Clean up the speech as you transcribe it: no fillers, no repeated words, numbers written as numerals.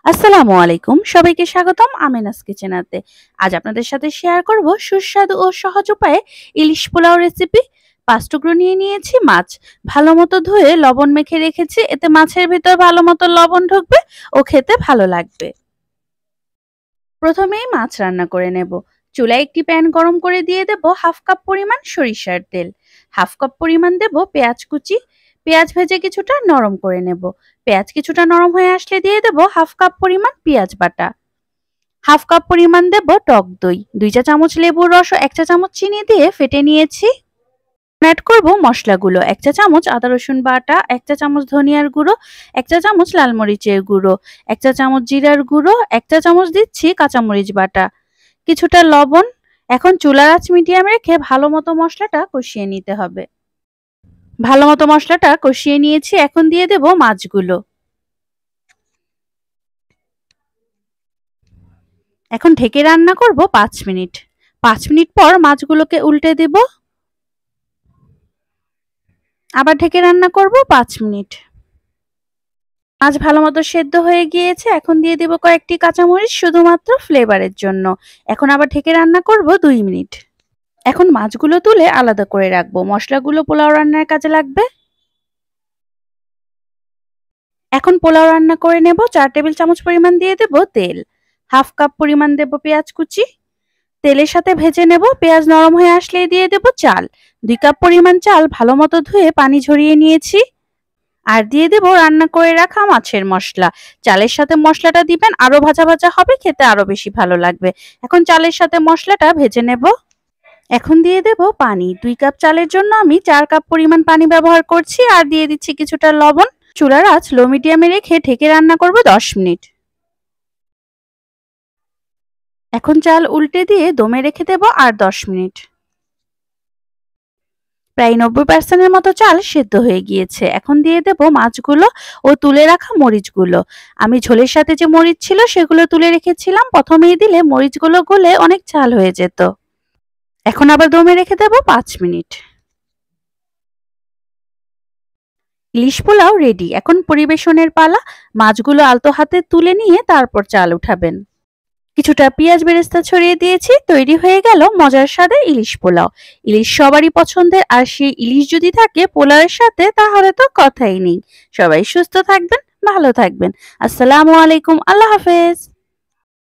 আসসালামু আলাইকুম, সবাইকে স্বাগতম আমিনাস কিচেনাতে। আজ আপনাদের সাথে শেয়ার করব সুস্বাদু ও সহজ উপায়ে ইলিশ পোলাও রেসিপি। 5 টুকরো নিয়ে নিয়েছি মাছ, ভালো মতো ধুয়ে লবণ মেখে রেখেছি, এতে মাছের ভিতর ভালো মতো লবণ ঢুকবে ও খেতে ভালো লাগবে। প্রথমেই মাছ রান্না করে নেব। চুলায় একটি প্যান গরম করে দিয়ে দেব হাফ কাপ পরিমাণ সরিষার তেল, হাফ কাপ পরিমাণ দেব পেঁয়াজ কুচি। পেঁয়াজ ভেজে কিছুটা নরম করে নেব। পেঁয়াজ কিছুটা নরম হয়ে আসলে দিয়ে দেব হাফ কাপ পরিমাণ পেঁয়াজ বাটা, হাফ কাপ পরিমাণ দেব টক দই, 2 চা চামচ লেবুর রস ও 1 চা চামচ চিনি দিয়ে ফেটে নিয়েছি। অ্যাড করব মশলাগুলো: 1 চা চামচ আদা রসুন বাটা, 1 চা চামচ ধনিয়ার গুঁড়ো, 1 চা চামচ লাল মরিচের গুঁড়ো, 1 চা চামচ জিরার গুঁড়ো, 1 চা চামচ দিচ্ছি কাঁচামরিচ বাটা, কিছুটা লবণ। এখন চুলার আঁচ মিডিয়ামে রেখে ভালো মতো মশলাটা কষিয়ে নিতে হবে। ভালো মতো মশলাটা কষিয়ে নিয়েছি, এখন দিয়ে দেব মাছগুলো। এখন ঢেকে রান্না করব 5 মিনিট। 5 মিনিট পর মাছগুলোকে উল্টে দেব, আবার ঢেকে রান্না করব 5 মিনিট। মাছ ভালো মতো সেদ্ধ হয়ে গিয়েছে, এখন দিয়ে দেব কয়েকটি কাঁচামরিচ শুধুমাত্র ফ্লেভারের জন্য। এখন আবার ঢেকে রান্না করব 2 মিনিট। এখন মাছগুলো তুলে আলাদা করে রাখবো, মশলাগুলো পোলাও রান্নার কাজে লাগবে। এখন পোলাও রান্না করে নেব। 4 টেবিল চামচ পরিমাণ দিয়ে দেব তেল, হাফ কাপ পরিমাণ দেব পেঁয়াজ কুচি, তেলের সাথে ভেজে নেব। পেঁয়াজ নরম হয়ে আসলে দিয়ে দেব চাল, 2 কাপ পরিমাণ চাল ভালো মতো ধুয়ে পানি ঝরিয়ে নিয়েছি। আর দিয়ে দেব রান্না করে রাখা মাছের মশলা। চালের সাথে মশলাটা দিবেন, আরো ভাজা ভাজা হবে, খেতে আরো বেশি ভালো লাগবে। এখন চালের সাথে মশলাটা ভেজে নেব। এখন দিয়ে দেব পানি। 2 কাপ চালের জন্য আমি 4 কাপ পরিমাণ পানি ব্যবহার করছি। আর দিয়ে দিচ্ছি কিছুটা লবণ। চুলার আঁচ লো মিডিয়ামে রেখে ঢেকে রান্না করব 10 মিনিট। এখন চাল উল্টে দিয়ে দমে রেখে দেব আর 10 মিনিট। প্রায় 90% মতো চাল সেদ্ধ হয়ে গিয়েছে। এখন দিয়ে দেব মাছগুলো ও তুলে রাখা মরিচগুলো। আমি ঝোলের সাথে যে মরিচ ছিল সেগুলো তুলে রেখেছিলাম, প্রথমেই দিলে মরিচগুলো গলে অনেক ঝাল হয়ে যেত। এখন আবার দমে রেখে দেব 5 মিনিট। ইলিশ পোলাও রেডি। এখন পরিবেশনের পালা। মাছগুলো আলতো হাতে তুলে নিয়ে তারপর চাল উঠাবেন। কিছুটা পেঁয়াজ বেরেস্তা ছড়িয়ে দিয়েছি। তৈরি হয়ে গেল মজার স্বাদের ইলিশ পোলাও। ইলিশ সবারই পছন্দের, আর সেই ইলিশ যদি থাকে পোলাওয়ের সাথে তাহলে তো কথাই নেই। সবাই সুস্থ থাকবেন, ভালো থাকবেন। আসসালামু আলাইকুম, আল্লাহ হাফেজ।